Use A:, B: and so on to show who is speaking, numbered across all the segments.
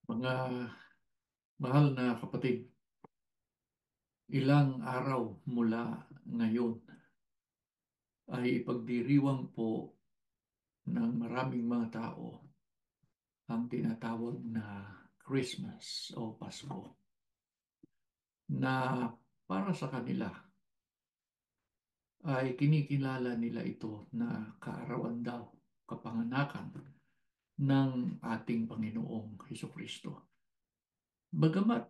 A: Mga mahal na kapatid, ilang araw mula ngayon ay ipagdiriwang po ng maraming mga tao ang tinatawag na Christmas o Pasko na para sa kanila ay kinikilala nila ito na kaarawan daw, kapanganakan ng ating Panginoong Hesukristo. Bagamat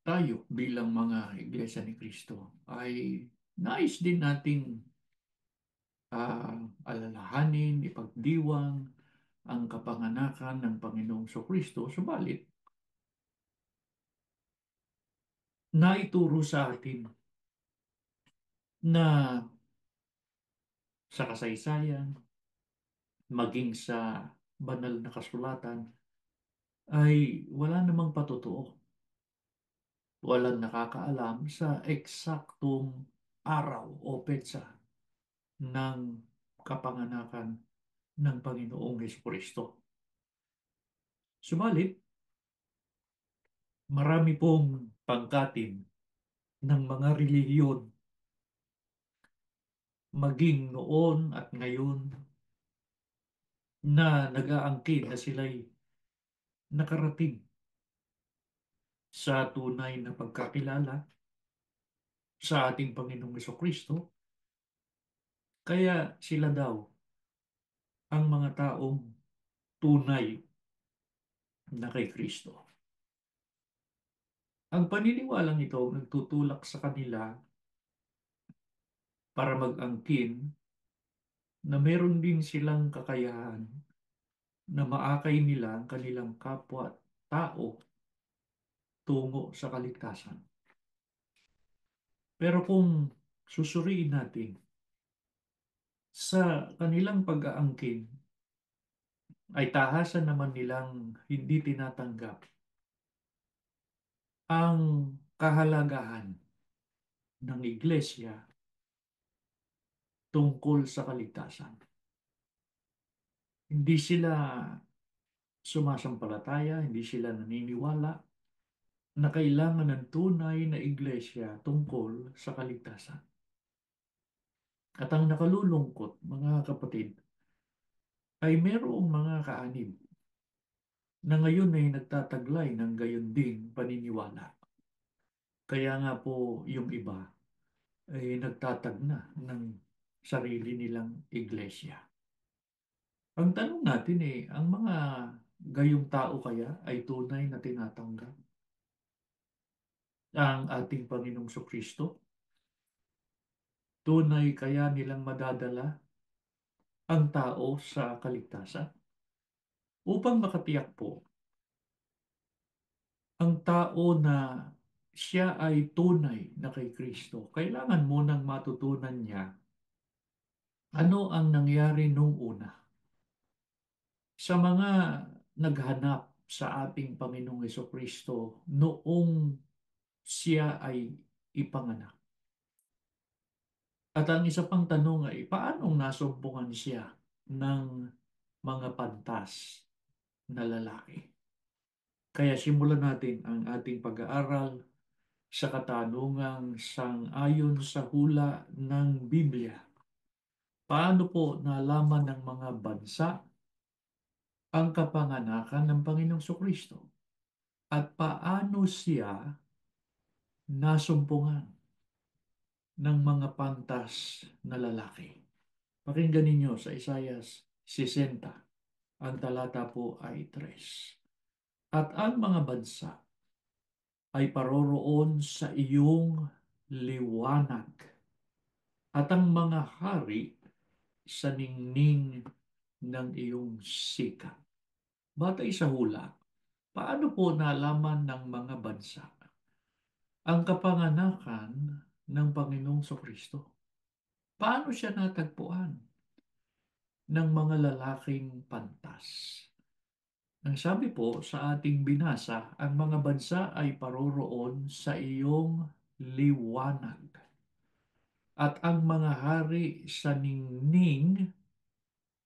A: tayo bilang mga Iglesia ni Cristo ay nais din nating alalahanin, ipagdiwang ang kapanganakan ng Panginoong Kristo. Subalit, naituro sa atin na sa kasaysayan, maging sa banal na kasulatan, ay wala namang patotoo. Walang nakakaalam sa eksaktong araw o petsa ng kapanganakan ng Panginoong Kristo. Subalit, marami pong pangkatin ng mga relihiyon maging noon at ngayon na nag-aangkin na sila'y nakarating sa tunay na pagkakilala sa ating Panginoong Kristo. Kaya sila daw ang mga taong tunay na kay Kristo. Ang paniniwalang ito nagtutulak sa kanila para mag-angkin na meron din silang kakayahan na maakay nila ang kanilang kapwa-tao tungo sa kaligtasan. Pero kung susuriin natin sa kanilang pag-aangkin, ay tahasan naman nilang hindi tinatanggap ang kahalagahan ng iglesia tungkol sa kaligtasan. Hindi sila sumasampalataya, hindi sila naniniwala na kailangan ng tunay na iglesia tungkol sa kaligtasan. At ang nakalulungkot, mga kapatid, ay merong mga kaanib na ngayon ay nagtataglay ng gayon din paniniwala. Kaya nga po yung iba ay nagtatag na ng sarili nilang iglesia. Ang tanong natin ang mga gayong tao kaya ay tunay na tinatanggap ang ating Panginoong Kristo? Tunay kaya nilang madadala ang tao sa kaligtasan? Upang makatiyak po ang tao na siya ay tunay na kay Kristo, kailangan munang matutunan niya ano ang nangyari nung una sa mga naghanap sa ating Panginoong Kristo noong siya ay ipanganak. At ang isa pang tanong ay, paano nasumpungan siya ng mga pantas na lalaki? Kaya simulan natin ang ating pag-aaral sa katanungang sang-ayon sa hula ng Biblia. Paano po nalaman ng mga bansa ang kapanganakan ng Panginoong Kristo? At paano siya nasumpungan ng mga pantas na lalaki? Pakinggan ninyo sa Isaiah 60, ang talata po ay 3. At ang mga bansa ay paroroon sa iyong liwanag, at ang mga hari sa ningning ng iyong sikat. Batay sa hula, paano po nalaman ng mga bansa ang kapanganakan ng Panginoong Kristo? Paano siya natagpuan ng mga lalaking pantas? Ang sabi po sa ating binasa, ang mga bansa ay paroroon sa iyong liwanag, at ang mga hari sa ningning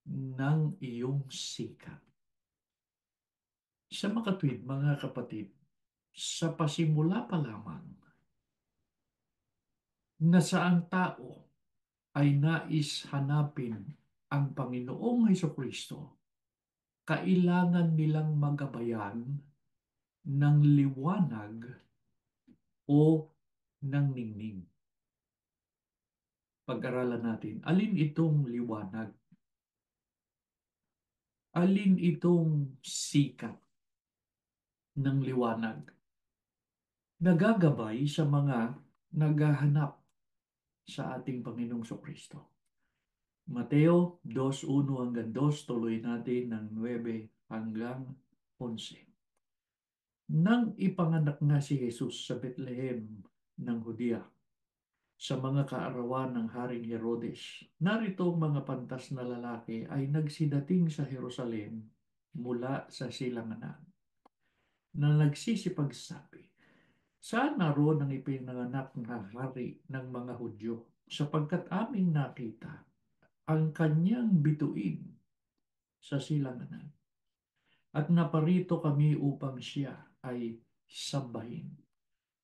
A: ng iyong sikat. Sa makatwid, mga kapatid, sa pasimula pa lamang na sa ang tao ay nais hanapin ang Panginoong Hesukristo, kailangan nilang magabayan ng liwanag o ng ningning. Pag-aralan natin, alin itong liwanag? Alin itong sikat ng liwanag? Nagagabay sa mga naghahanap sa ating Panginoong Kristo. Mateo 2:1 hanggang 2, tuloy natin ng 9 hanggang 11. Nang ipanganak nga si Jesus sa Bethlehem ng Judea, sa mga kaarawan ng Haring Herodes, narito ang mga pantas na lalaki ay nagsidating sa Jerusalem mula sa silanganan, na nagsisipagsabi, saan naroon ang ipinanganak na hari ng mga Hudyo? Sapagkat aming nakita ang kanyang bituin sa silanganan, at naparito kami upang siya ay sambahin.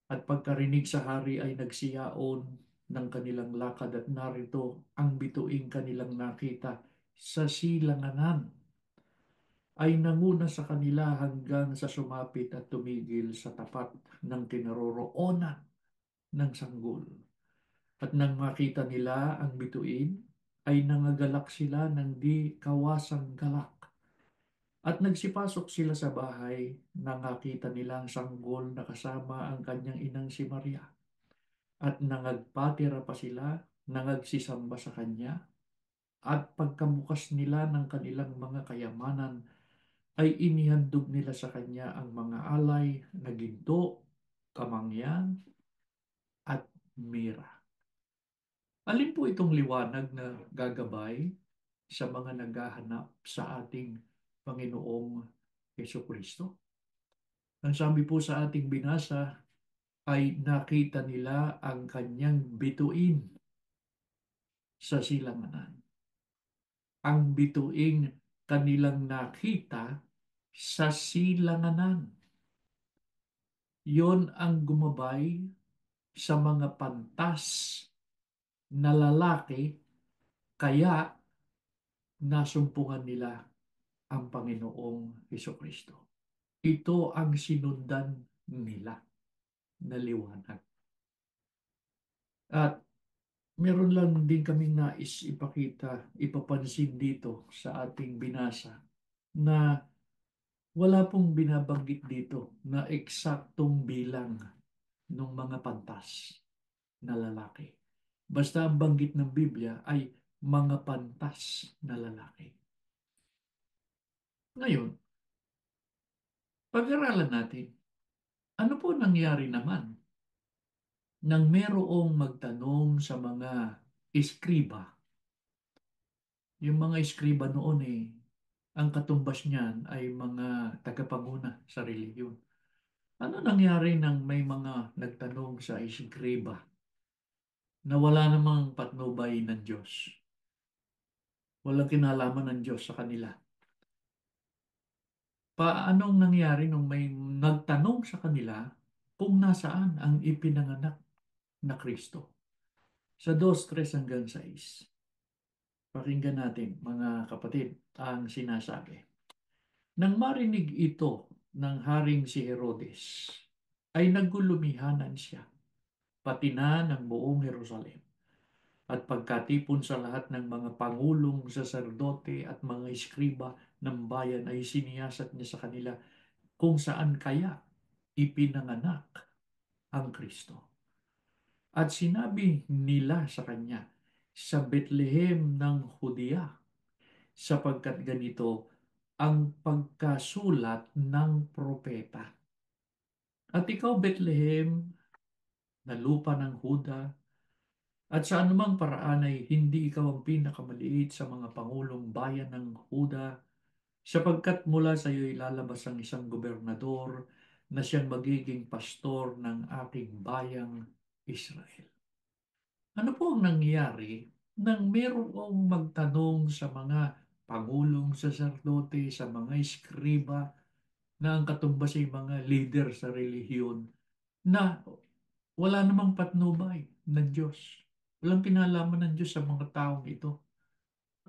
A: At pagkarinig sa hari ay nagsiyaon ng kanilang lakad, at narito ang bituing kanilang nakita sa silanganan, ay nanguna sa kanila hanggang sa sumapit at tumigil sa tapat ng kinaroroonan ng sanggol. At nang makita nila ang bituin, ay nangagalak sila ng di kawasang galak. At nagsipasok sila sa bahay nang nakita nila ang sanggol na kasama ang kanyang inang si Maria. At nangagpatira pa sila, nangagsisamba sa kanya. At pagkabukas nila ng kanilang mga kayamanan, ay inihandog nila sa kanya ang mga alay na ginto, kamangyan, at mira. Alin po itong liwanag na gagabay sa mga naghahanap sa ating Panginoong Kristo? Ang sabi po sa ating binasa ay nakita nila ang kanyang bituin sa silanganan. Ang bituing kanilang nakita sa silanganan. Yon ang gumabay sa mga pantas na lalaki, kaya nasumpungan nila ang Panginoong Kristo. Ito ang sinundan nila na liwanag. At meron lang din kaming nais ipakita, ipapansin dito sa ating binasa, na wala pong binabanggit dito na eksaktong bilang ng mga pantas na lalaki. Basta ang banggit ng Biblia ay mga pantas na lalaki. Ngayon, pag-aralan natin, ano po nangyari naman nang merong magtanong sa mga eskriba? Yung mga eskriba noon ang katumbas niyan ay mga tagapanguna sa relihiyon. Ano nangyari nang may mga nagtanong sa eskriba na wala namang patnubay ng Diyos? Walang kinalaman ng Diyos sa kanila. Paanong nangyari nung may nagtanong sa kanila kung nasaan ang ipinanganak na Kristo? Sa 2:3 hanggang 6. Pakinggan natin, mga kapatid, ang sinasabi. Nang marinig ito ng haring si Herodes, ay nagulumihanan siya, pati na ng buong Jerusalem. At pagkatipon sa lahat ng mga pangulong saserdote at mga eskriba ng bayan, ay siniyasat niya sa kanila kung saan kaya ipinanganak ang Kristo. At sinabi nila sa kanya, sa Bethlehem ng Judea, sapagkat ganito ang pagkasulat ng propeta. At ikaw, Bethlehem, na lupa ng Huda, at sa anumang paraan ay hindi ikaw ang pinakamaliit sa mga pangulong bayan ng Huda, sapagkat mula sa iyo ilalabas ang isang gobernador na siyang magiging pastor ng aking bayang Israel. Ano po ang nangyari nang merong magtanong sa mga pangulong saserdote, sa mga eskriba, na ang katumbas ay mga leader sa relihiyon na wala namang patnubay ng Diyos. Walang kinalaman ng Diyos sa mga taong ito.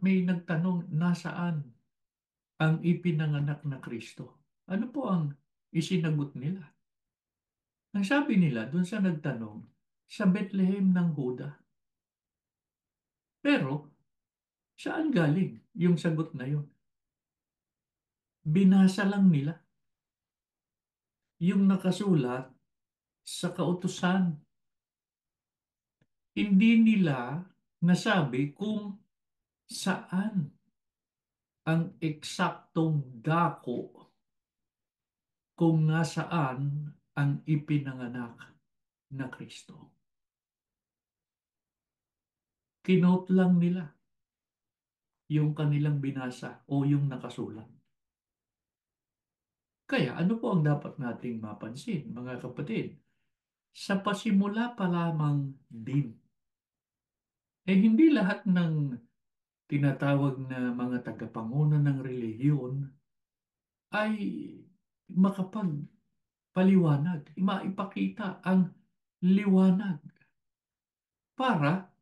A: May nagtanong, nasaan ang ipinanganak na Kristo? Ano po ang isinagot nila? Ang sabi nila dun sa nagtanong, sa Bethlehem ng Huda. Pero, saan galing yung sagot na yun? Binasa lang nila yung nakasulat sa kautusan. Hindi nila nasabi kung saan ang eksaktong dako kung nasaan ang ipinanganak na Kristo. Kinote lang nila yung kanilang binasa o yung nakasulat. Kaya ano po ang dapat nating mapansin, mga kapatid? Sa pasimula pa lamang din, hindi lahat ng tinatawag na mga tagapanguna ng relihiyon ay makapagpaliwanag, maipakita ang liwanag para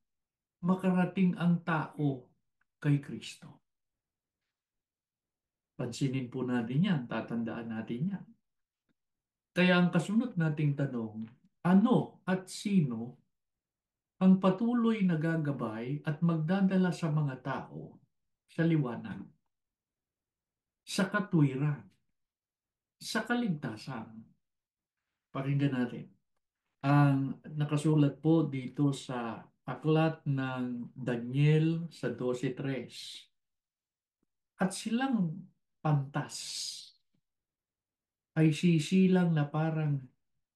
A: makarating ang tao kay Kristo. Pansinin po natin yan, tatandaan natin yan. Kaya ang kasunod nating tanong, ano at sino ang patuloy na gagabay at magdadala sa mga tao sa liwanag, sa katwiran, sa kaligtasan? Pakinggan natin. Ang nakasulat po dito sa aklat ng Daniel sa 12:3. At silang pantas ay sisilang na parang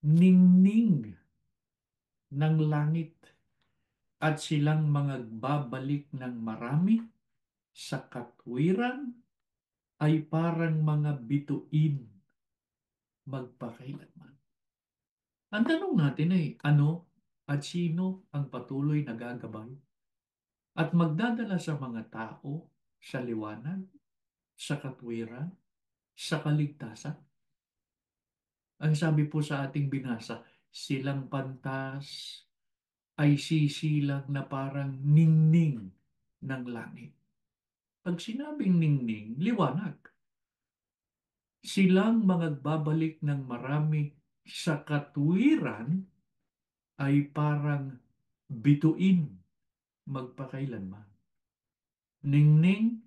A: ningning ng langit at silang mga babalik ng marami sa katwiran ay parang mga bituin magpakailanman. Ang tanong natin ay ano at sino ang patuloy na gagabay at magdadala sa mga tao sa liwanag, sa katwiran, sa kaligtasan? Ang sabi po sa ating binasa, silang pantas ay sisilang na parang ningning ng langit. Pag sinabing ningning, liwanag. Silang magbabalik ng marami sa katwiran ay parang bituin magpakailanman. Ningning,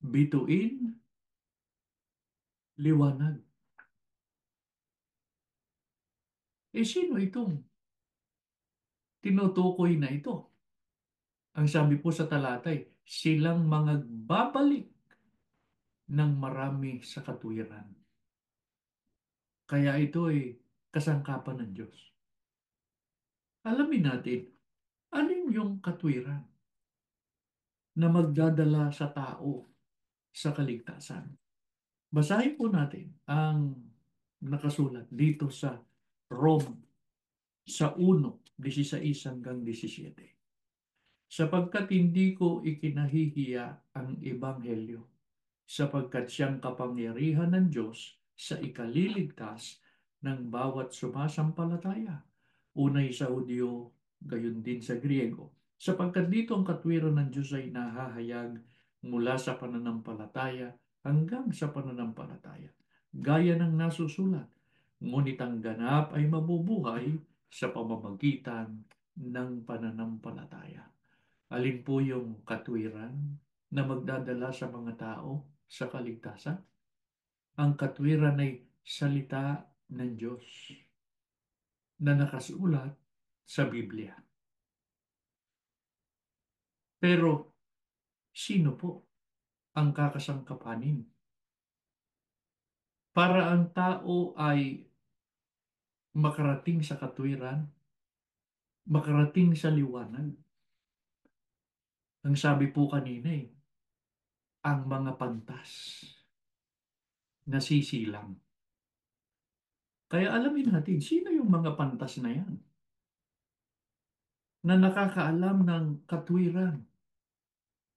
A: bituin, liwanag. Sino itong tinutukoy na ito? Ang sabi po sa talatay, silang magbabalik ng marami sa katwiran. Kaya ito ay kasangkapan ng Diyos. Alamin natin, alin yung katwiran na magdadala sa tao sa kaligtasan? Basahin po natin ang nakasulat dito sa Rome sa 1:16 hanggang 17. Sapagkat hindi ko ikinahihiya ang ebanghelyo, sapagkat siyang kapangyarihan ng Diyos sa ikaliligtas ng bawat sumasampalataya, unay sa Hudyo, gayon din sa Griego. Sapagkat dito ang katwiran ng Diyos ay nahahayag mula sa pananampalataya hanggang sa pananampalataya. Gaya ng nasusulat, ngunit ang ganap ay mabubuhay sa pamamagitan ng pananampalataya. Alin po yung katwiran na magdadala sa mga tao sa kaligtasan? Ang katwiran ay salita ng Diyos na nakasulat sa Biblia. Pero sino po ang kakasangkapanin para ang tao ay makarating sa katwiran, makarating sa liwanag? Ang sabi po kanina ang mga pantas na sisilang. Kaya alamin natin, sino yung mga pantas na yan na nakakaalam ng katwiran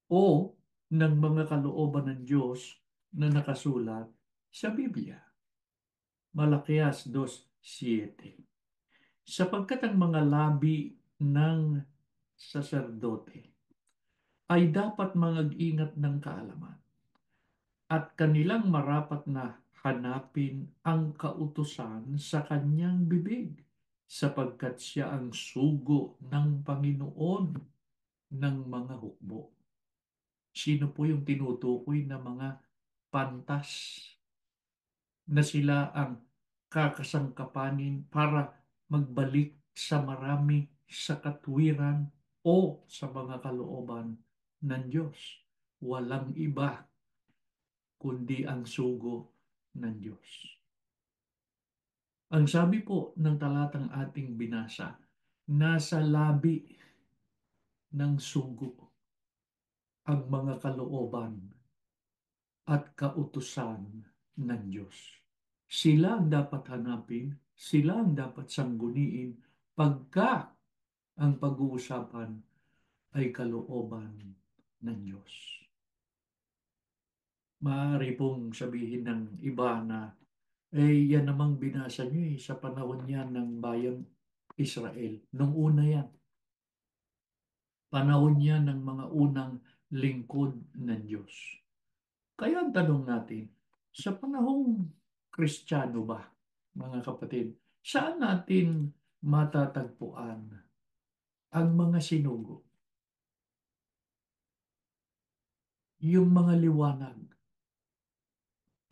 A: o ng mga kalooban ng Diyos na nakasulat sa Biblia? Malakias 2:7. Sapagkat ang mga labi ng saserdote ay dapat mag-ingat ng kaalaman at kanilang marapat na hanapin ang kautusan sa kanyang bibig sapagkat siya ang sugo ng Panginoon ng mga hukbo. Sino po yung tinutukoy na mga pantas na sila ang kakasangkapanin para magbalik sa marami sa katwiran o sa mga kalooban ng Diyos? Walang iba kundi ang sugo ng Diyos. Ang sabi po ng talatang ating binasa, nasa labi ng sugo ang mga kalooban at kautusan ng Diyos. Sila ang dapat hanapin, sila ang dapat sangguniin pagka ang pag-uusapan ay kalooban ng Diyos. Maaari pong sabihin ng iba na yan namang binasa niyo sa panahon niya ng bayang Israel. Nung una yan, panahon niya ng mga unang lingkod ng Diyos. Kaya ang tanong natin, sa panahong Kristiyano ba, mga kapatid, saan natin matatagpuan ang mga sinugo, yung mga liwanag,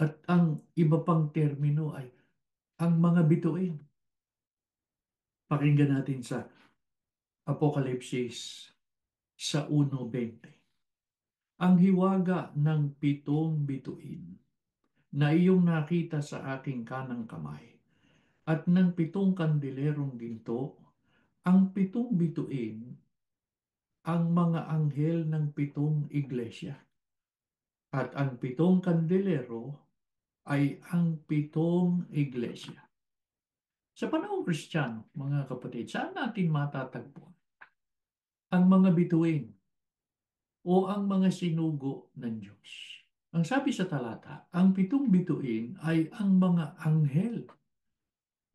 A: at ang iba pang termino ay ang mga bituin? Pakinggan natin sa Apokalipsis sa 1:20. Ang hiwaga ng 7 bituin na iyong nakita sa aking kanang kamay at ng 7 kandilerong ginto, ang 7 bituin ang mga anghel ng 7 iglesia at ang 7 kandelero ay ang 7 iglesia. Sa panahong Kristiyano, mga kapatid, saan natin matatagpuan ang mga bituin o ang mga sinugo ng Diyos? Ang sabi sa talata, ang 7 bituin ay ang mga anghel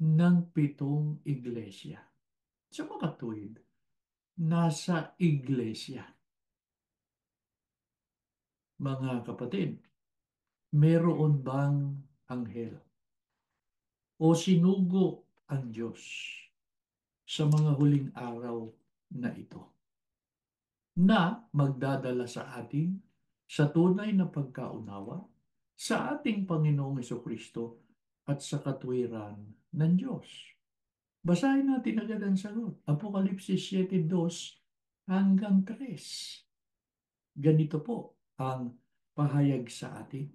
A: ng 7 iglesia. Sa mga tuwid, nasa iglesia. Mga kapatid, meron bang anghel o sinugo ang Diyos sa mga huling araw na ito na magdadala sa atin sa tunay na pagkaunawa sa ating Panginoong Kristo at sa katwiran ng Diyos? Basahin natin agad ang sagot. Apokalipsis 7:2 hanggang 3. Ganito po ang pahayag sa atin.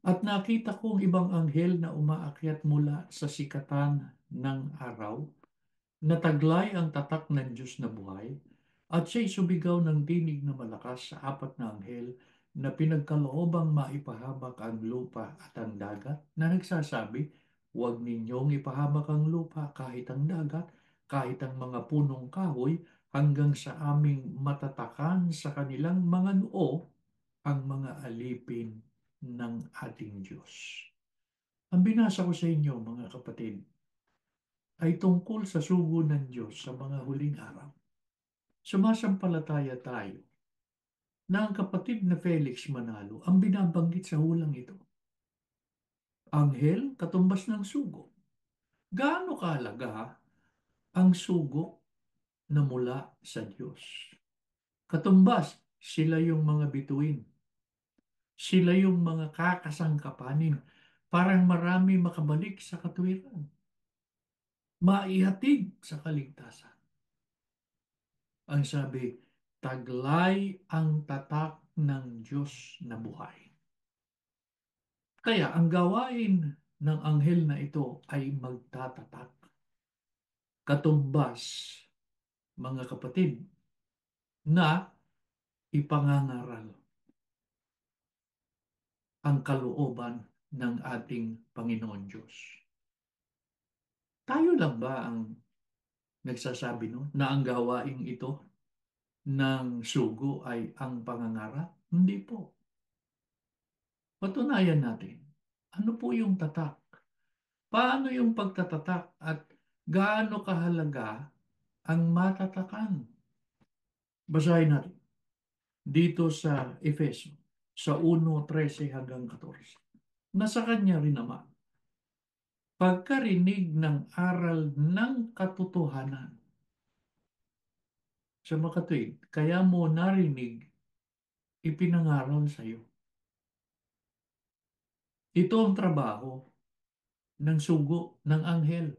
A: At nakita kong ibang anghel na umaakyat mula sa sikatan ng araw, na taglay ang tatak ng Diyos na buhay, at siya'y sumigaw ng tinig na malakas sa 4 na anghel na pinagkaloobang maipahamak ang lupa at ang dagat, na nagsasabi, huwag ninyong ipahamak ang lupa kahit ang dagat, kahit ang mga punong kahoy, hanggang sa aming matatakan sa kanilang mga noo ang mga alipin ng ating Diyos. Ang binasa ko sa inyo, mga kapatid, ay tungkol sa sugo ng Diyos sa mga huling araw. Sumasampalataya tayo na ang kapatid na Felix Manalo ang binabanggit sa hulang ito. Anghel, katumbas ng sugo. Gaano kahalaga ang sugo na mula sa Diyos? Katumbas, sila yung mga bituin. Sila yung mga kakasangkapanin. Parang marami makabalik sa katwiran. Maihatid sa kaligtasan. Ang sabi, taglay ang tatak ng Diyos na buhay. Kaya ang gawain ng anghel na ito ay magtatatak. Katumbas, mga kapatid, na ipangangaral ang kalooban ng ating Panginoon Diyos. Tayo lang ba ang nagsasabi no, na ang gawain ito ng sugo ay ang pangangaral? Hindi po. Patunayan natin, ano po yung tatak Paano yung pagtatatak at gaano kahalaga ang matatakan? Basahin natin dito sa Efeso, sa 1:13 hanggang 14. Na sa kanya rin naman, pagkarinig ng aral ng katotohanan sa makatuwid, kaya mo narinig, ipinangaral sa iyo. Ito ang trabaho ng sugo ng anghel,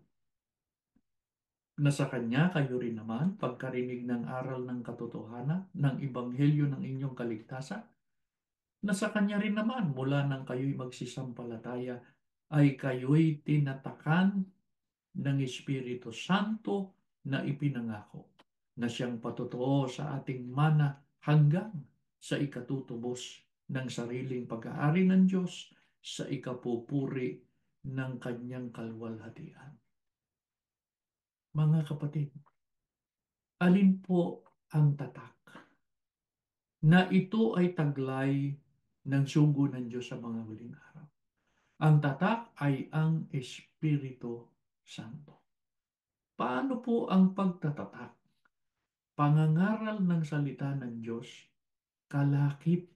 A: na sa kanya kayo rin naman, pagkarinig ng aral ng katotohanan, ng ebanghelyo ng inyong kaligtasan, na sa kanya rin naman, mula nang kayo'y magsisampalataya, ay kayo'y tinatakan ng Espiritu Santo na ipinangako, na siyang patotoo sa ating mana hanggang sa ikatutubos ng sariling pag-aari ng Diyos sa ikapupuri ng kanyang kalwalhatian. Mga kapatid, alin po ang tatak na ito ay taglay ng sugo ng Diyos sa mga huling araw? Ang tatak ay ang Espiritu Santo. Paano po ang pagtatatak? Pangangaral ng salita ng Diyos, kalakip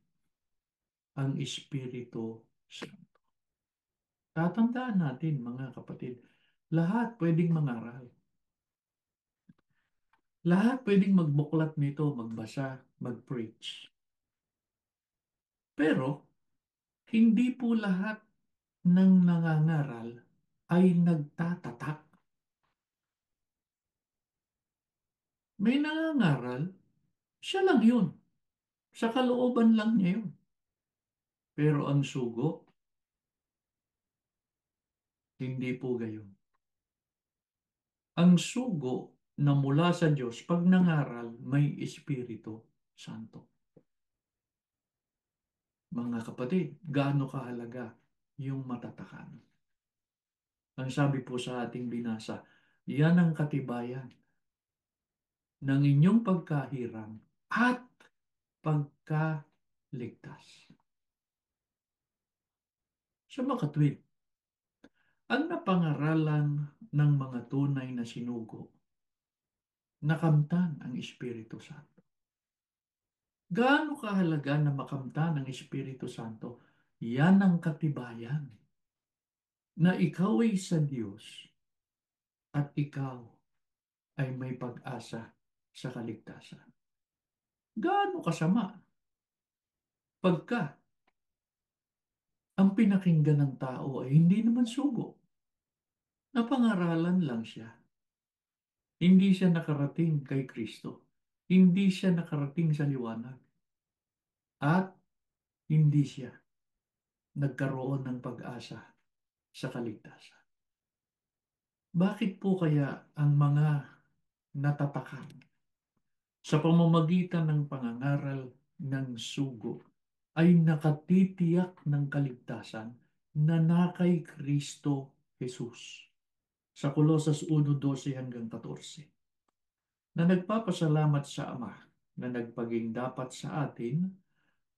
A: ang Espiritu Santo. Tatandaan natin, mga kapatid, lahat pwedeng mangaral. Lahat pwedeng magbuklat nito, magbasa, mag-preach. Pero, hindi po lahat ng nangangaral ay nagtatatak. May nangangaral, siya lang yun. Sa kalooban lang niya yun. Pero ang sugo, hindi po gayon. Ang sugo na mula sa Diyos, pag nangaral, may Espiritu Santo. Mga kapatid, gaano kahalaga yung matatakan? Ang sabi po sa ating binasa, yan ang katibayan ng inyong pagkahirang at pagkaligtas. Sa makatwid, ang napangaralan ng mga tunay na sinugo, nakamtan ang Espiritu Santo. Gaano kahalaga na makamtan ng Espiritu Santo? Yan ang katibayan na ikaw ay sa Diyos at ikaw ay may pag-asa sa kaligtasan. Gaano kasama pagka ang pinakinggan ng tao ay hindi naman sugo. Napangaralan lang siya. Hindi siya nakarating kay Kristo. Hindi siya nakarating sa liwanag. At hindi siya nagkaroon ng pag-asa sa kaligtasan. Bakit po kaya ang mga natatakan sa pamamagitan ng pangangaral ng sugo ay nakatitiyak ng kaligtasan na nakay Kristo Jesus? Sa Kolosas 1:12 hanggang 14, na nagpapasalamat sa Ama na nagpaging dapat sa atin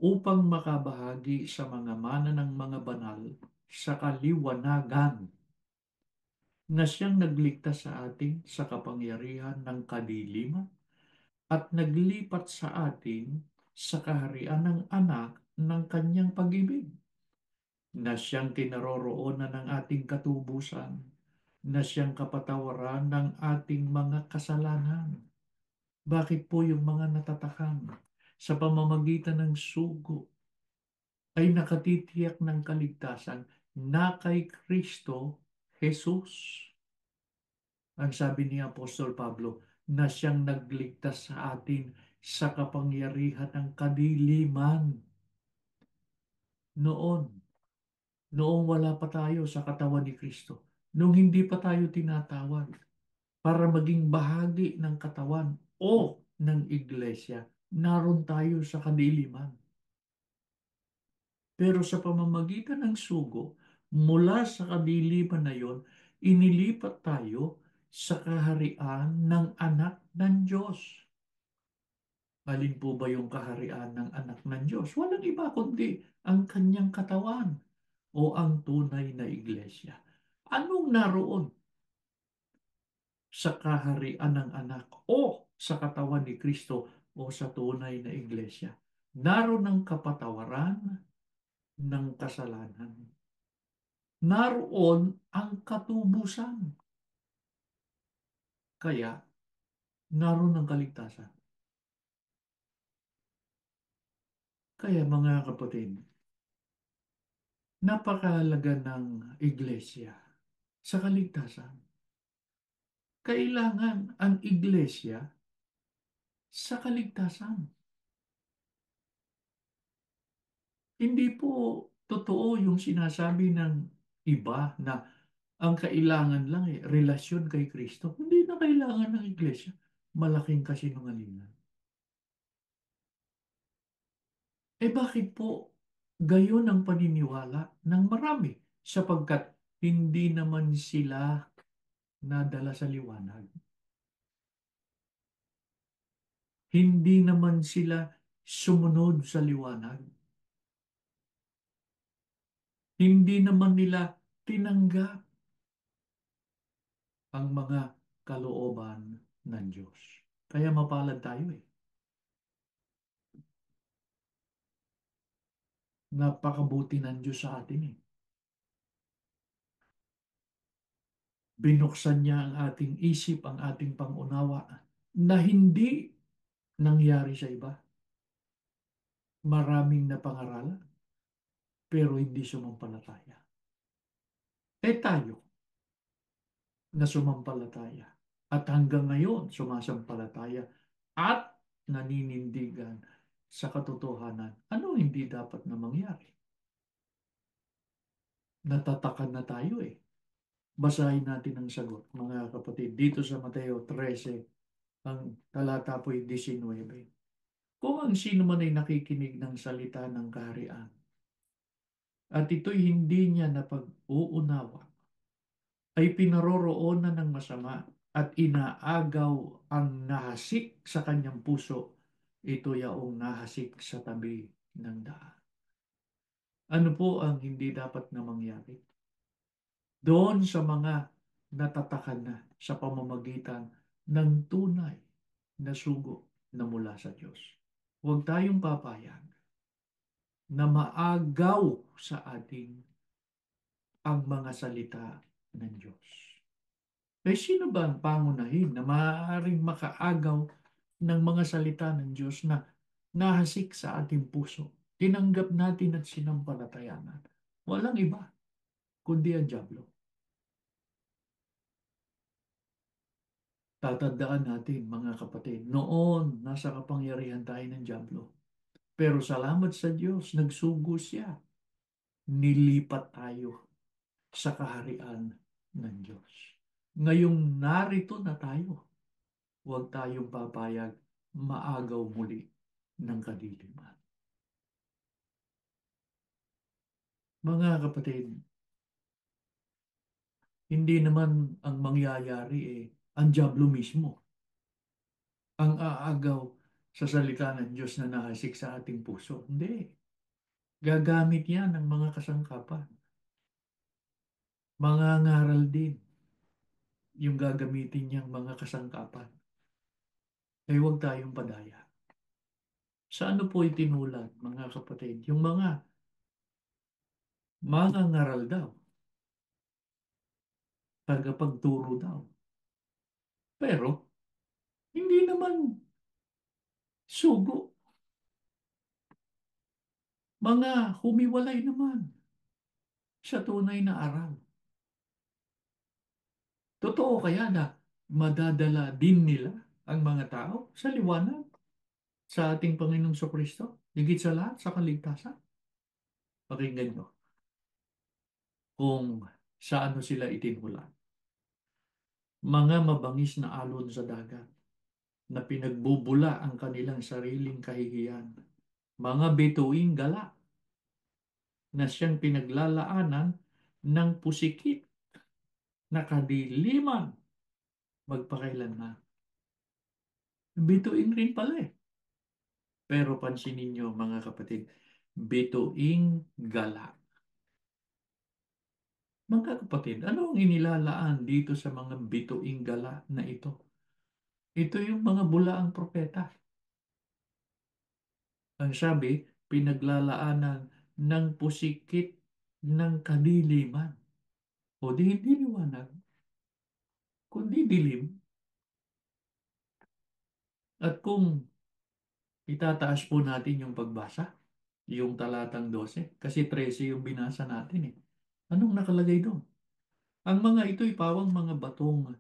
A: upang makabahagi sa mga mana ng mga banal sa kaliwanagan, na siyang nagligtas sa atin sa kapangyarihan ng kadiliman at naglipat sa atin sa kaharian ng anak ng kanyang pag-ibig, na siyang kinaroroonan ng ating katubusan, na siyang kapatawaran ng ating mga kasalanan. Bakit po yung mga natatakan sa pamamagitan ng sugo ay nakatitiyak ng kaligtasan na kay Kristo Jesus? Ang sabi ni Apostol Pablo, na siyang nagligtas sa atin sa kapangyarihan ng kadiliman. Noong wala pa tayo sa katawan ni Kristo, noong hindi pa tayo tinatawag para maging bahagi ng katawan o ng iglesia, naroon tayo sa kadiliman. Pero sa pamamagitan ng sugo, mula sa kadiliman na yon, inilipat tayo sa kaharian ng anak ng Diyos. Alin po ba yung kaharian ng anak ng Diyos? Walang iba kundi ang kanyang katawan o ang tunay na iglesia. Anong naroon sa kaharian ng anak o sa katawan ni Kristo o sa tunay na iglesia? Naroon ang kapatawaran ng kasalanan. Naroon ang katubusan. Kaya, naroon ang kaligtasan. Kaya mga kapatid, napakahalaga ng iglesia sa kaligtasan. Kailangan ang iglesia sa kaligtasan. Hindi po totoo yung sinasabi ng iba na ang kailangan lang relasyon kay Kristo. Hindi na kailangan ng iglesia. Malaking kasinungalingan. Bakit po gayon ang paniniwala ng marami? Sapagkat hindi naman sila nadala sa liwanag. Hindi naman sila sumunod sa liwanag. Hindi naman nila tinanggap ang mga kalooban ng Diyos. Kaya mapalad tayo eh. Napakabuti ng Diyos sa atin eh. Binuksan niya ang ating isip, ang ating pangunawa na hindi nangyari sa iba. Maraming napangaralan pero hindi sumampalataya. Tayo na sumampalataya at hanggang ngayon sumasampalataya at naninindigan sa katotohanan. Ano hindi dapat na mangyari? Natatakan na tayo eh. Basahin natin ang sagot, mga kapatid. Dito sa Mateo 13, ang talata po'y 19. Kung ang sino man ay nakikinig ng salita ng kaharian, at ito'y hindi niya napag-uunawa, ay pinaroroonan ng masama at inaagaw ang nahasik sa kanyang puso, ito yaong nahasik sa tabi ng daan. Ano po ang hindi dapat na mangyari? Doon sa mga natatakan na sa pamamagitan ng tunay na sugo na mula sa Diyos. Huwag tayong papayag na maagaw sa ating ang mga salita ng Diyos. Sino ba ang pangunahin na maaaring makaagaw ng mga salita ng Diyos na nahasik sa ating puso? Tinanggap natin at sinampalatayanan. Walang iba, kundi ang Diablo. Tatandaan natin, mga kapatid, noon nasa kapangyarihan tayo ng Diablo. Pero salamat sa Diyos, nagsugo siya. Nilipat tayo sa kaharian ng Diyos. Ngayong narito na tayo, huwag tayong papayag maagaw muli ng kadiliman. Mga kapatid, hindi naman ang mangyayari ang Diablo mismo. Ang aagaw sa salita ng Diyos na nahasik sa ating puso. Hindi. Gagamit yan ng mga kasangkapan. Mga ngaral din yung gagamitin niyang mga kasangkapan. Huwag tayong padaya. Sa ano po itinulad, mga kapatid? Yung mga ngaral daw, tagapagturo daw. Pero, hindi naman sugo. Mga humiwalay naman sa tunay na aral. Totoo kaya na madadala din nila ang mga tao sa liwanag sa ating Panginoong Kristo? Higit sa lahat, sa kaligtasan. Pakinggan nyo kung sa ano sila itinhulan. Mga mabangis na alon sa dagat na pinagbubula ang kanilang sariling kahihiyan. Mga bituing gala na siyang pinaglalaanan ng pusikit na kadiliman magpakailanman. Bituin rin pala eh. Pero pansinin nyo mga kapatid, bituing gala. Mga kapatid, ano ang inilalaan dito sa mga bituing gala na ito? Ito yung mga bulaang propeta. Ang sabi, pinaglalaanan ng pusikit ng kadiliman. O di hindi liwanag, kundi dilim. At kung itataas po natin yung pagbasa, yung talatang 12, kasi 13 yung binasa natin eh. Anong nakalagay doon? Ang mga ito'y pawang mga batong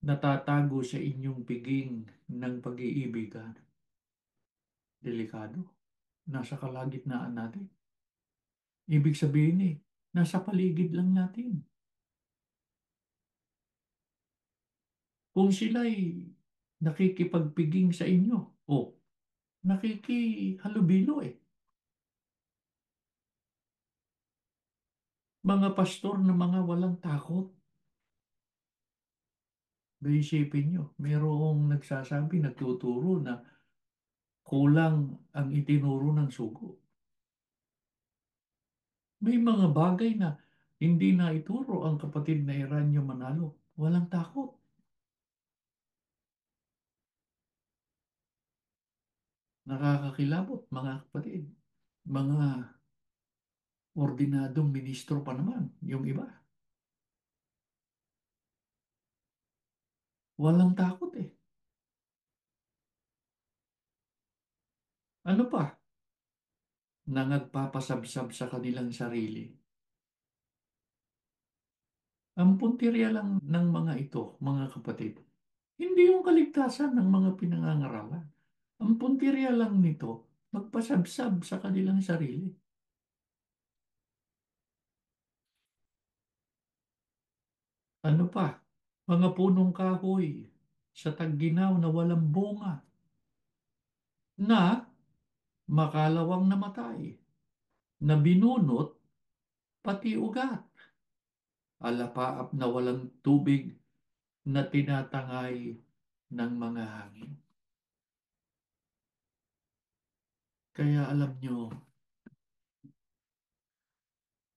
A: natatago sa inyong piging ng pag-iibigan. Delikado. Nasa kalagitnaan natin. Ibig sabihin eh, nasa paligid lang natin. Kung sila'y nakikipagpiging sa inyo, o nakikihalubilo eh. Mga pastor na mga walang takot. Isipin nyo, mayroong nagsasabi, nagtuturo na kulang ang itinuro ng sugo. May mga bagay na hindi na ituro ang kapatid na Eranio Manalo. Walang takot. Nakakakilabot, mga kapatid. Mga ordinadong ministro pa naman, yung iba. Walang takot eh. Ano pa? Na nagpapasabsab sa kanilang sarili. Ang puntirya lang ng mga ito, mga kapatid, hindi yung kaligtasan ng mga pinangangaralan. Ang puntirya lang nito, magpasabsab sa kanilang sarili. Ano pa? Mga punong kahoy sa tagginaw na walang bunga na makalawang namatay, na binunot pati ugat, alapaap na walang tubig na tinatangay ng mga hangin. Kaya alam nyo,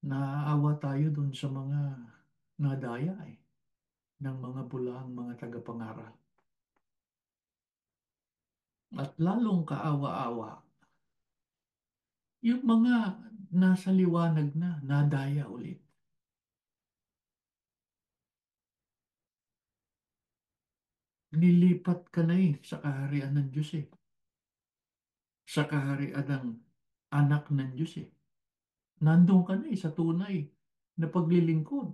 A: naaawa tayo dun sa mga nadaya eh, ng mga bulaang mga tagapangaral. At lalong kaawa-awa, yung mga nasa liwanag na, nadaya ulit. Nilipat ka na eh sa kaharian ng Diyos eh. Sa kaharian ng anak ng Diyos eh. Nandun ka na eh sa tunay na paglilingkod.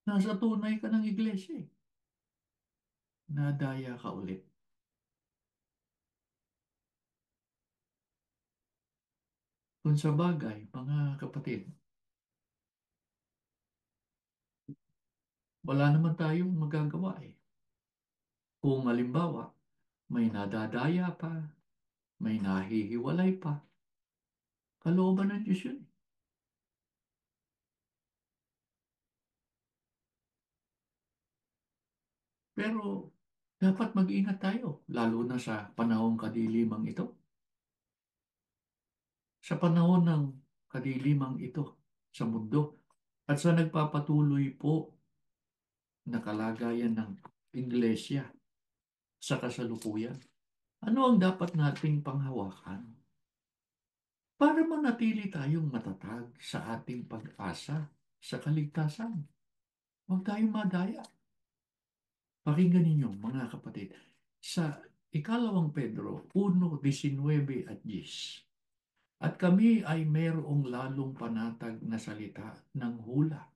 A: Nasa tunay ka ng iglesia eh. Nadaya ka ulit. Kung sa bagay, mga kapatid, wala naman tayong magagawa eh. Kung halimbawa, may nadadaya pa, may nahihiwalay pa, kalooban ng Diyos yun. Pero dapat mag-ingat tayo, lalo na sa panahong kadilimang ito. Sa panahon ng kadilimang ito sa mundo at sa nagpapatuloy po na kalagayan ng Iglesia sa kasalukuyan. Ano ang dapat nating panghawakan para manatili tayong matatag sa ating pag-asa sa kaligtasan? Huwag tayong madaya. Pakinggan ninyo, mga kapatid, sa ikalawang Pedro 1:19 at 10. At kami ay mayroong lalong panatag na salita ng hula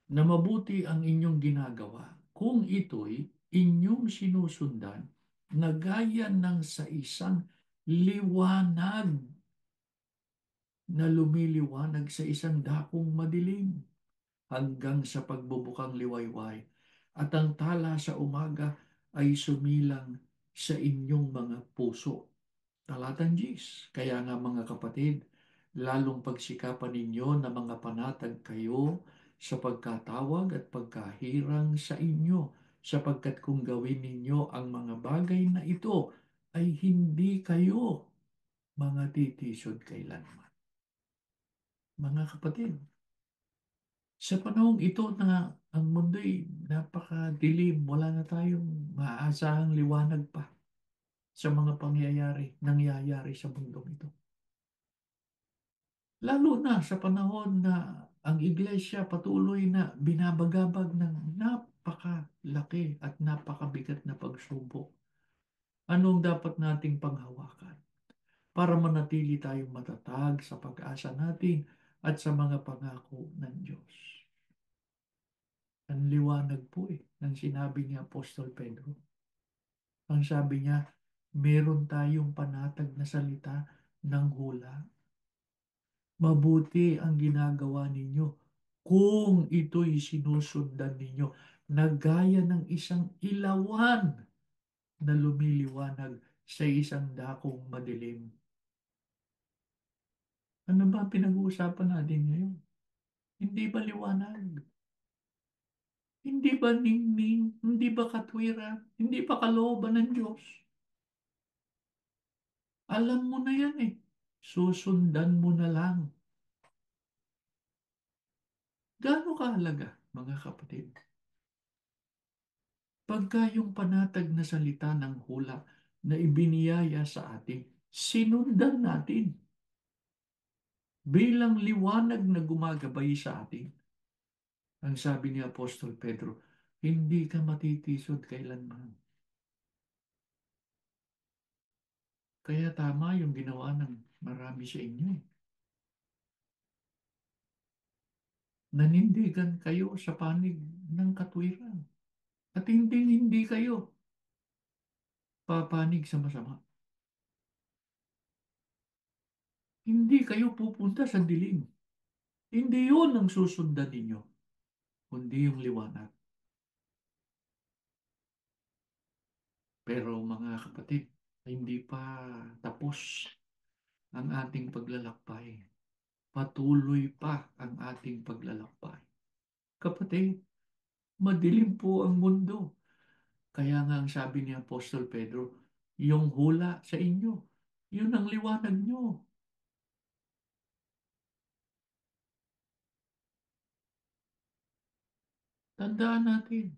A: na mabuti ang inyong ginagawa kung ito'y inyong sinusundan na gaya ng sa isang liwanag na lumiliwanag sa isang dakong madilim hanggang sa pagbubukang liwayway at ang tala sa umaga ay sumilang sa inyong mga puso. Talatang 10. Kaya nga mga kapatid, lalong pagsikapan ninyo na mga panatag kayo sa pagkatawag at pagkahirang sa inyo, sapagkat kung gawin ninyo ang mga bagay na ito, ay hindi kayo mga titisod kailanman. Mga kapatid, Sa panahong ito na ang mundo'y napakadilim, wala na tayong maaasahang liwanag pa sa mga nangyayari sa mundong ito. Lalo na sa panahon na ang iglesia patuloy na binabagabag ng napakalaki at napakabigat na pagsubok. Anong dapat nating panghawakan para manatili tayong matatag sa pag-asa natin at sa mga pangako ng Diyos? Ang liwanag po ng sinabi ni Apostol Pedro. Ang sabi niya, meron tayong panatag na salita ng hula. Mabuti ang ginagawa ninyo kung ito'y sinusundan ninyo na gaya ng isang ilawan na lumiliwanag sa isang dakong madilim. Ano ba pinag-uusapan natin ngayon? Hindi ba liwanag? Hindi ba ningning? Hindi ba katwiran? Hindi ba kalooban ng Diyos? Alam mo na yan eh. Susundan mo na lang. Gaano kahalaga, mga kapatid? Pagka yung panatag na salita ng hula na ibiniyaya sa atin, sinundan natin bilang liwanag na gumagabay sa atin. Ang sabi ni Apostol Pedro, hindi ka matitisod kailanman. Kaya tama yung ginawa ng marami sa inyo eh. Nanindigan kayo sa panig ng katwiran. At hindi kayo papanig sa masama. Hindi kayo pupunta sa dilim. Hindi yun ang susundan ninyo, kundi yung liwanag. Pero mga kapatid, hindi pa tapos ang ating paglalakbay. Patuloy pa ang ating paglalakbay. Kapatid, madilim po ang mundo. Kaya nga ang sabi ni Apostol Pedro, yung hula sa inyo, yun ang liwanag nyo. Tandaan natin,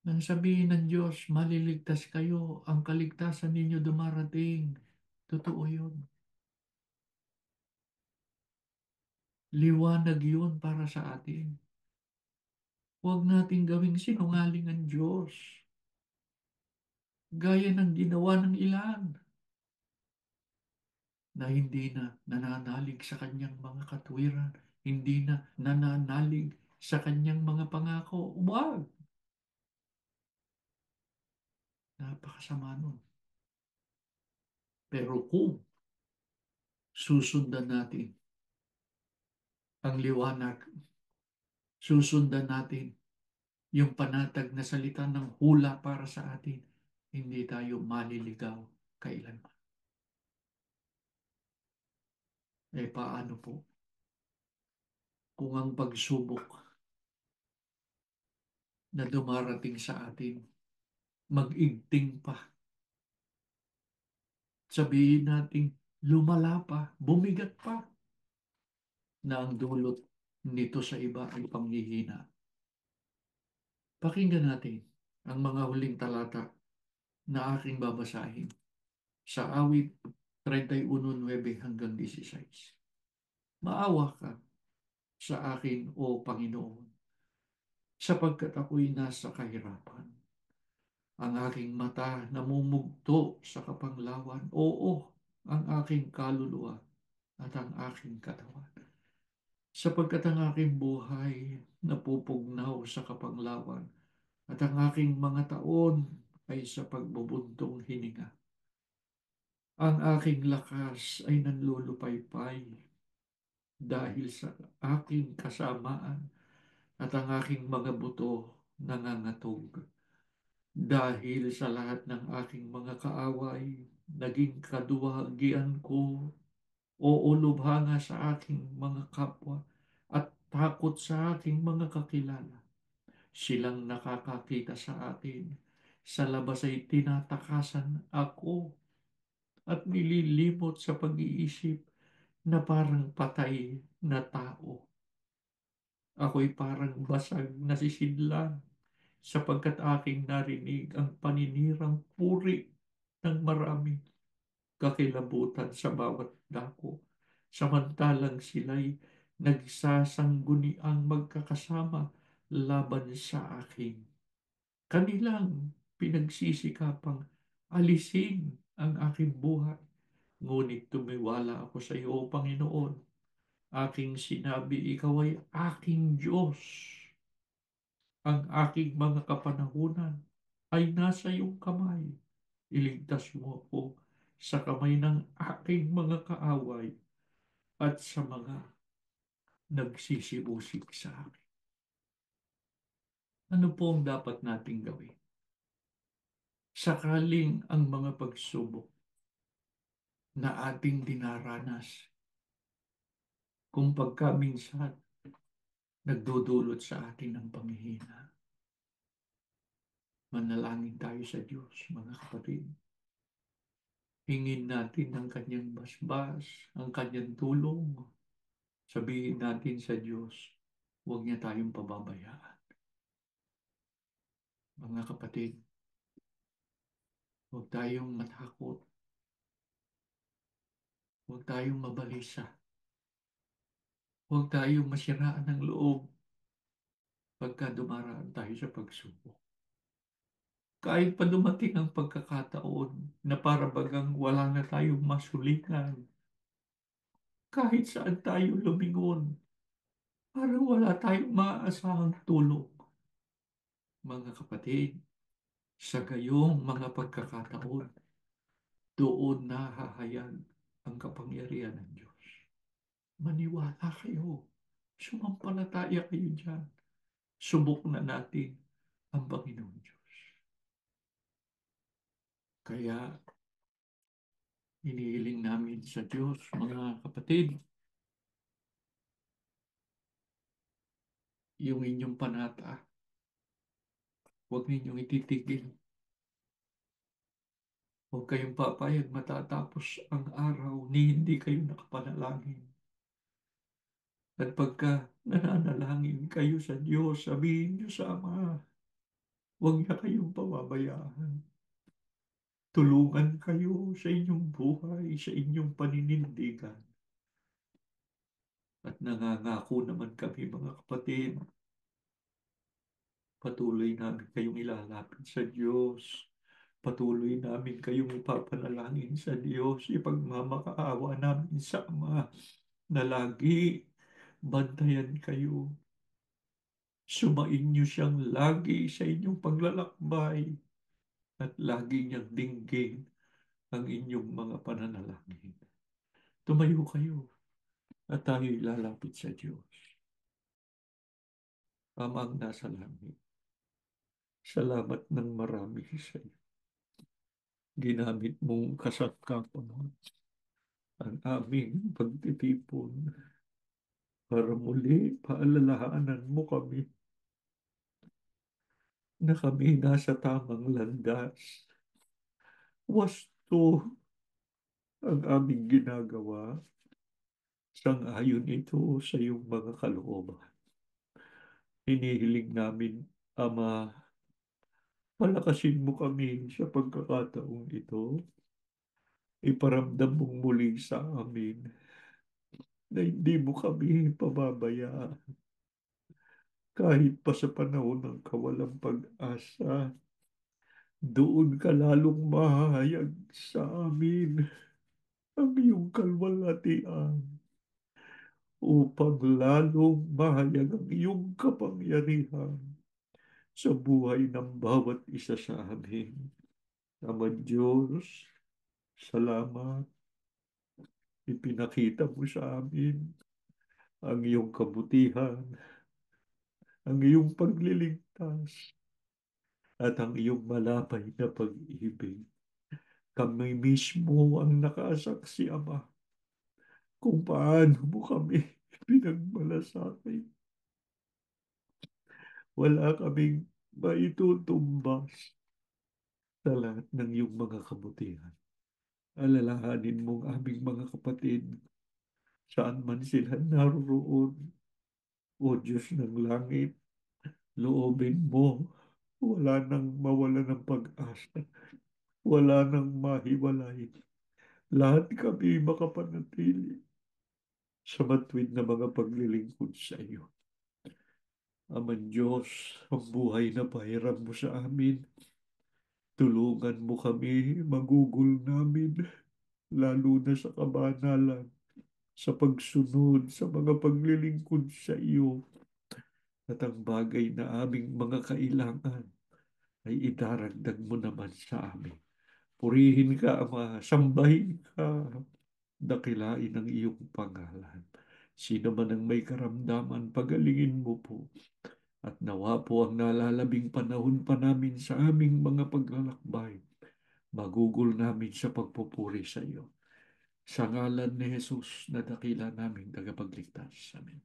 A: nang sabihin ng Diyos, maliligtas kayo, ang kaligtasan ninyo dumarating. Totoo yun. Liwanag yun para sa atin. Huwag nating gawing sinungaling ang Diyos. Gaya ng ginawa ng ilan na hindi na nananalig sa kanyang mga katwiran, hindi na nananalig sa kanyang mga pangako. Huwag! Napakasama nun. Pero kung susundan natin ang liwanag, susundan natin yung panatag na salita ng hula para sa atin, hindi tayo maliligaw kailanman. Paano po kung ang pagsubok na dumarating sa atin, mag-igting pa? Sabihin natin, lumala pa, bumigat pa, na ang dulot nito sa iba ay panghihina. Pakinggan natin ang mga huling talata na aking babasahin sa awit 31:9-16. Maawa ka sa akin, O Panginoon, sapagkat ako'y nasa kahirapan. Ang aking mata namumugto sa kapanglawan. Oo, ang aking kaluluwa at ang aking katawan. Sapagkat ang aking buhay napupugnaw sa kapanglawan at ang aking mga taon ay sa pagbubuntong hininga. Ang aking lakas ay nanlulupaypay dahil sa aking kasamaan at ang aking mga buto nangangatog. Dahil sa lahat ng aking mga kaaway, naging kaduwagian ko o lubhanga sa aking mga kapwa at takot sa aking mga kakilala. Silang nakakakita sa akin. Sa labas ay tinatakasan ako at nililimot sa pag-iisip na parang patay na tao. Ako'y parang basag na sisidlan sapagkat aking narinig ang paninirang puri ng marami kakilabutan sa bawat dako. Samantalang sila'y nagsasangguniang magkakasama laban sa akin. Kanilang pinagsisikapang alisin ang aking buhay. Ngunit tumiwala ako sa iyo, O Panginoon. Aking sinabi, ikaw ay aking Diyos. Ang aking mga kapanahunan ay nasa iyong kamay. Iligtas mo ako sa kamay ng aking mga kaaway at sa mga nagsisibusik sa akin. Ano po ang dapat nating gawin? Sakaling ang mga pagsubok na ating dinaranas, kung pagkaminsan nagdudulot sa atin ng panghihina, manalangin tayo sa Diyos, mga kapatid. Hingin natin ang kanyang basbas, ang kanyang tulong. Sabihin natin sa Diyos, huwag niya tayong pababayaan. Mga kapatid, huwag tayong matakot. Huwag tayong mabalisa. Huwag tayong masiraan ng loob pagka dumaraan tayo sa pagsubok. Kahit pa dumating ang pagkakataon na para bagang wala na tayong masulikan, kahit saan tayo lumingon, parang wala tayong maaasahang tulong. Mga kapatid, sa gayong mga pagkakataon, doon nahahayag ang kapangyarihan ng Diyos. Maniwala kayo. Sumampalataya kayo dyan. Subok na natin ang Panginoon Diyos. Kaya inihiling namin sa Diyos, mga kapatid, yung inyong panata, huwag ninyong ititigil. Huwag kayong papayag matatapos ang araw ni hindi kayo nakapanalangin. At pagka nananalangin kayo sa Diyos, sabihin niyo sa Ama, huwag niya kayong pababayaan. Tulungan kayo sa inyong buhay, sa inyong paninindigan. At nangangako naman kami, mga kapatid, patuloy namin kayong ilalapit sa Diyos. Patuloy namin kayong ipapanalangin sa Diyos. Ipagmamakaawa namin sa Ama na lagi bantayan kayo. Sumain niyo siyang lagi sa inyong paglalakbay at lagi niyang dinggin ang inyong mga pananalangin. Tumayo kayo at tayo'y lalapit sa Diyos. Amang nasa langit, salamat ng marami sa iyo. Ginamit mong kasangkapan ang aming pagtitipon para muli paalalahanan mo kami na kami nasa tamang landas. Wasto ang aming ginagawa, sang-ayon ito sa iyong mga kalooban. Hinihiling namin, Ama, palakasin mo kami sa pagkakataong ito. Iparamdam mong muli sa amin na hindi mo kami pababayaan kahit pa sa panahon ng kawalang pag-asa. Doon ka lalong mahayag sa amin ang iyong kalwalhatian upang lalong mahayag ang iyong kapangyarihan sa buhay ng bawat isa sa amin. Ama Diyos, salamat. Ipinakita mo sa amin ang iyong kabutihan, ang iyong pagliligtas, at ang iyong malapay na pag-ibig. Kami mismo ang nakasaksi, Ama, kung paano mo kami pinagmalasakit. Wala kaming maitutumbas sa lahat ng iyong mga kabutihan. Alalahanin mong aming mga kapatid, saan man sila naroon, O Diyos ng langit, loobin mo, wala nang mawala ng pag-asa, wala nang mahiwalay. Lahat kami makapanatili sa matuwid na mga paglilingkod sa iyo. Aman Diyos, ang buhay na pahiram mo sa amin, tulungan mo kami, magugol namin, lalo na sa kabanalan, sa pagsunod, sa mga paglilingkod sa iyo, at ang bagay na aming mga kailangan ay idaragdag mo naman sa amin. Purihin ka, Ama, sambahin ka, dakilain ang iyong pangalan. Sino man ang may karamdaman, pagalingin mo po. At nawa po ang nalalabing panahon pa namin sa aming mga paglalakbay. Magugol namin sa pagpupuri sa iyo. Sa ngalan ni Jesus na dakila naming tagapagligtas. Amen.